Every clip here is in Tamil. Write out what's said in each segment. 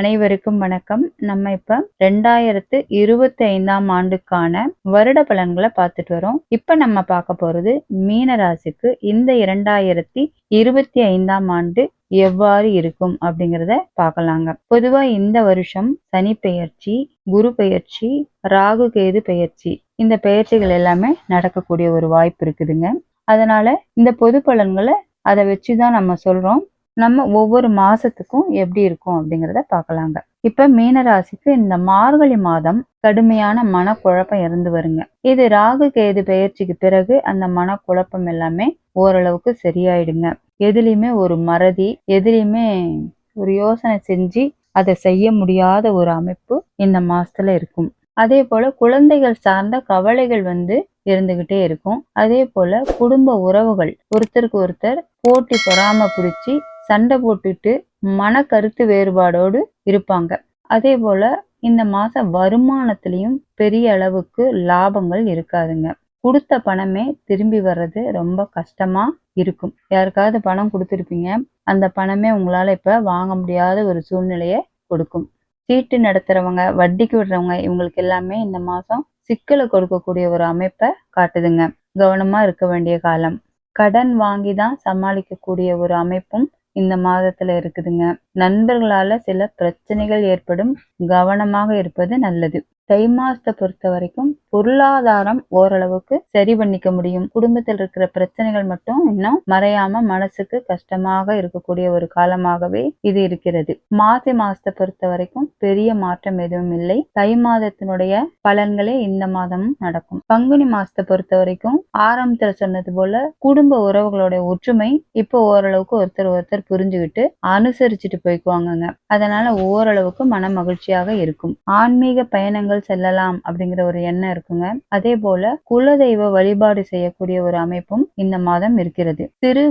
அனைவருக்கும் வணக்கம். நம்ம இப்ப 2025ஆம் ஆண்டுக்கான வருட பலன்களை பார்த்துட்டு வரோம். இப்ப நம்ம பார்க்க போறது மீன ராசிக்கு இந்த 2025ஆம் ஆண்டு எவ்வாறு இருக்கும் அப்படிங்கிறத பார்க்கலாங்க. பொதுவா இந்த வருஷம் சனி பெயர்ச்சி, குரு பெயர்ச்சி, ராகு கேது பெயர்ச்சி, இந்த பெயர்ச்சிகள் எல்லாமே நடக்கக்கூடிய ஒரு வாய்ப்பு இருக்குதுங்க. அதனால இந்த பொது பலன்களை அதை வச்சுதான் நம்ம சொல்றோம். நம்ம ஒவ்வொரு மாசத்துக்கும் எப்படி இருக்கும் அப்படிங்கிறத பார்க்கலாங்க. இப்ப மீனராசிக்கு இந்த மார்கழி மாதம் கடுமையான மனக்குழப்பம் இருந்து வருங்க. இது ராகு கேது பெயர்ச்சிக்கு பிறகு அந்த மனக்குழப்பம் எல்லாமே ஓரளவுக்கு சரியாயிடுங்க. எதுலையுமே ஒரு மறதி, எதுலையுமே ஒரு யோசனை செஞ்சு அதை செய்ய முடியாத ஒரு அமைப்பு இந்த மாசத்துல இருக்கும். அதே போல குழந்தைகள் சார்ந்த கவலைகள் இருந்துகிட்டே இருக்கும். அதே போல குடும்ப உறவுகள் ஒருத்தருக்கு ஒருத்தர் போட்டி பொறாம பிடிச்சி சண்டை போட்டுட்டு மன கருத்து வேறுபாடோடு இருப்பாங்க. அதே போல இந்த மாச வருமானத்திலையும் பெரிய அளவுக்கு லாபங்கள் இருக்காதுங்க. கொடுத்த பணமே திரும்பி வர்றது ரொம்ப கஷ்டமா இருக்கும். யாருக்காவது பணம் கொடுத்துருப்பீங்க, அந்த பணமே உங்களால இப்ப வாங்க முடியாத ஒரு சூழ்நிலையை கொடுக்கும். சீட்டு நடத்துறவங்க, வட்டிக்கு விடுறவங்க, இவங்களுக்கு எல்லாமே இந்த மாசம் சிக்கலை கொடுக்கக்கூடிய ஒரு அமைப்பை காட்டுதுங்க. கவனமா இருக்க வேண்டிய காலம். கடன் வாங்கி தான் சமாளிக்கக்கூடிய ஒரு அமைப்பும் இந்த மாதத்துல இருக்குதுங்க. நண்பர்களால சில பிரச்சனைகள் ஏற்படும், கவனமாக இருப்பது நல்லது. தை மாசத்தை பொறுத்த வரைக்கும் பொருளாதாரம் ஓரளவுக்கு சரி பண்ணிக்க முடியும். குடும்பத்தில் இருக்கிற பிரச்சனைகள் மட்டும் இன்னும் மறையாம மனசுக்கு கஷ்டமாக இருக்கக்கூடிய ஒரு காலமாகவே இது இருக்கிறது. மாசி மாசத்தை பொறுத்த வரைக்கும் பெரிய மாற்றம் எதுவும் இல்லை. தை மாதத்தினுடைய பலன்களே இந்த மாதமும் நடக்கும். பங்குனி மாசத்தை பொறுத்த வரைக்கும் ஆரம்பத்துல சொன்னது போல குடும்ப உறவுகளோட ஒற்றுமை இப்போ ஓரளவுக்கு ஒருத்தர் புரிஞ்சுக்கிட்டு அனுசரிச்சுட்டு போய்க்குவாங்கங்க. அதனால ஓரளவுக்கு மன மகிழ்ச்சியாக இருக்கும். ஆன்மீக பயணங்கள் செல்லலாம் அப்படிங்கிற ஒரு எண்ணம் இருக்குங்க. அதே போல குலதெய்வ வழிபாடு செய்யக்கூடிய ஒரு அமைப்பும் இந்த மாதம் இருக்கிறது. சிறு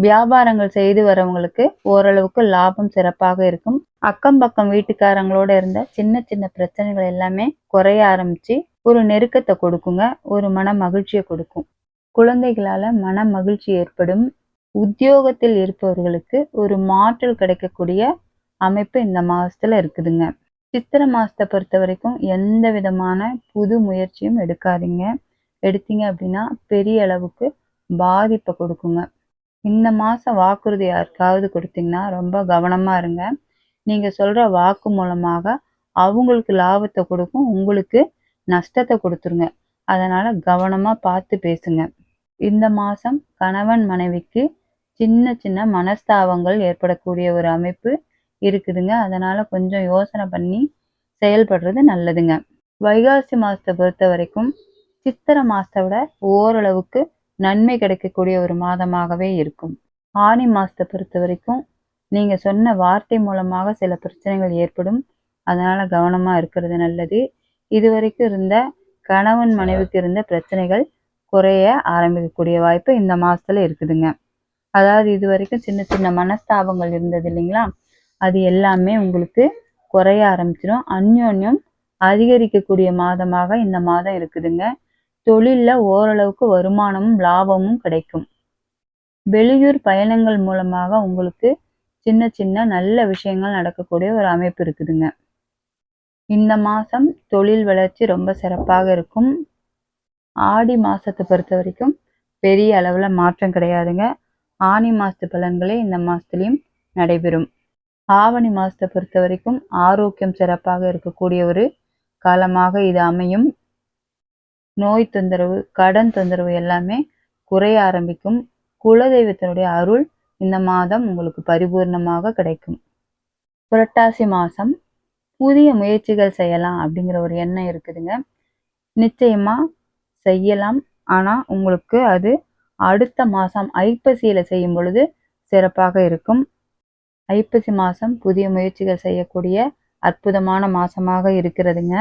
வியாபாரங்கள் செய்து வரவங்களுக்கு ஓரளவுக்கு லாபம் சிறப்பாக இருக்கும். அக்கம் பக்கம் வீட்டுக்காரங்களோட இருந்த சின்ன சின்ன பிரச்சனைகள் எல்லாமே குறைய ஆரம்பிச்சு ஒரு நெருக்கத்தை கொடுக்குங்க, ஒரு மன மகிழ்ச்சியை கொடுக்கும். குழந்தைகளால மன மகிழ்ச்சி ஏற்படும். உத்தியோகத்தில் இருப்பவர்களுக்கு ஒரு மாற்றல் கிடைக்கக்கூடிய அமைப்பு இந்த மாசத்துல இருக்குதுங்க. சித்திரை மாசத்தை பொறுத்த வரைக்கும் எந்த விதமான புது முயற்சியும் எடுக்காதீங்க. எடுத்தீங்க அப்படின்னா பெரிய அளவுக்கு பாதிப்பை கொடுக்குங்க. இந்த மாசம் வாக்குறுதி யாருக்காவது கொடுத்தீங்கன்னா ரொம்ப கவனமா இருங்க. நீங்க சொல்ற வாக்கு மூலமாக அவங்களுக்கு லாபத்தை கொடுக்கும், உங்களுக்கு நஷ்டத்தை கொடுத்துருங்க. அதனால கவனமா பார்த்து பேசுங்க. இந்த மாசம் கணவன் மனைவிக்கு சின்ன சின்ன மனஸ்தாபங்கள் ஏற்படக்கூடிய ஒரு அமைப்பு இருக்குதுங்க. அதனால கொஞ்சம் யோசனை பண்ணி செயல்படுறது நல்லதுங்க. வைகாசி மாசத்தை பொறுத்த வரைக்கும் சித்திரை மாசத்தை விட ஓரளவுக்கு நன்மை கிடைக்கக்கூடிய ஒரு மாதமாகவே இருக்கும். ஆனி மாசத்தை பொறுத்த வரைக்கும் நீங்க சொன்ன வார்த்தை மூலமாக சில பிரச்சனைகள் ஏற்படும். அதனால கவனமா இருக்கிறது நல்லது. இதுவரைக்கும் இருந்த கணவன் மனைவிக்கு இருந்த பிரச்சனைகள் குறைய ஆரம்பிக்கக்கூடிய வாய்ப்பு இந்த மாசத்துல இருக்குதுங்க. அதாவது இது வரைக்கும் சின்ன சின்ன மனஸ்தாபங்கள் இருந்தது இல்லைங்களா, அது எல்லாமே உங்களுக்கு குறைய ஆரம்பிச்சிடும். அந்யோன்யம் அதிகரிக்கக்கூடிய மாதமாக இந்த மாதம் இருக்குதுங்க. தொழில்ல ஓரளவுக்கு வருமானமும் லாபமும் கிடைக்கும். வெளியூர் பயணங்கள் மூலமாக உங்களுக்கு சின்ன சின்ன நல்ல விஷயங்கள் நடக்கக்கூடிய ஒரு அமைப்பு இருக்குதுங்க. இந்த மாசம் தொழில் வளர்ச்சி ரொம்ப சிறப்பாக இருக்கும். ஆடி மாசத்தை பொறுத்த வரைக்கும் பெரிய அளவுல மாற்றம் கிடையாதுங்க. ஆனி மாசத்து பலன்களே இந்த மாசத்துலயும் நடைபெறும். ஆவணி மாசத்தை பொறுத்த வரைக்கும் ஆரோக்கியம் சிறப்பாக இருக்கக்கூடிய ஒரு காலமாக இது அமையும். நோய் தொந்தரவு, கடன் தொந்தரவு எல்லாமே குறைய ஆரம்பிக்கும். குலதெய்வத்தினுடைய அருள் இந்த மாதம் உங்களுக்கு பரிபூர்ணமாக கிடைக்கும். புரட்டாசி மாசம் புதிய முயற்சிகள் செய்யலாம் அப்படிங்கிற ஒரு எண்ணம் இருக்குதுங்க. நிச்சயமா செய்யலாம். ஆனா உங்களுக்கு அது அடுத்த மாசம் ஐப்பசியில செய்யும் பொழுது சிறப்பாக இருக்கும். ஐப்பசி மாசம் புதிய முயற்சிகள் செய்யக்கூடிய அற்புதமான மாசமாக இருக்கிறதுங்க.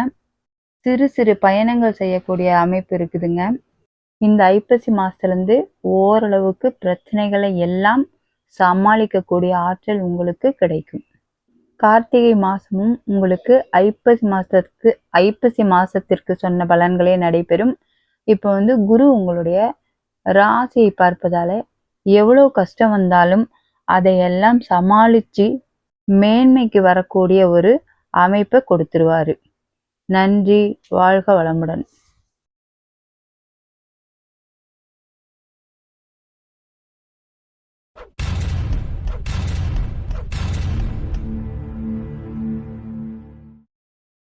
சிறு சிறு பயணங்கள் செய்யக்கூடிய அமைப்பு இருக்குதுங்க. இந்த ஐப்பசி மாசத்துல இருந்து ஓரளவுக்கு பிரச்சனைகளை எல்லாம் சமாளிக்கக்கூடிய ஆற்றல் உங்களுக்கு கிடைக்கும். கார்த்திகை மாசமும் உங்களுக்கு ஐப்பசி மாசத்திற்கு சொன்ன பலன்களே நடைபெறும். இப்போ குரு உங்களுடைய ராசியை பார்ப்பதால எவ்வளவு கஷ்டம் வந்தாலும் அதையெல்லாம் சமாளிச்சு மேன்மைக்கு வரக்கூடிய ஒரு அமைப்பை கொடுத்துருவாரு. நன்றி. வாழ்க வளமுடன்.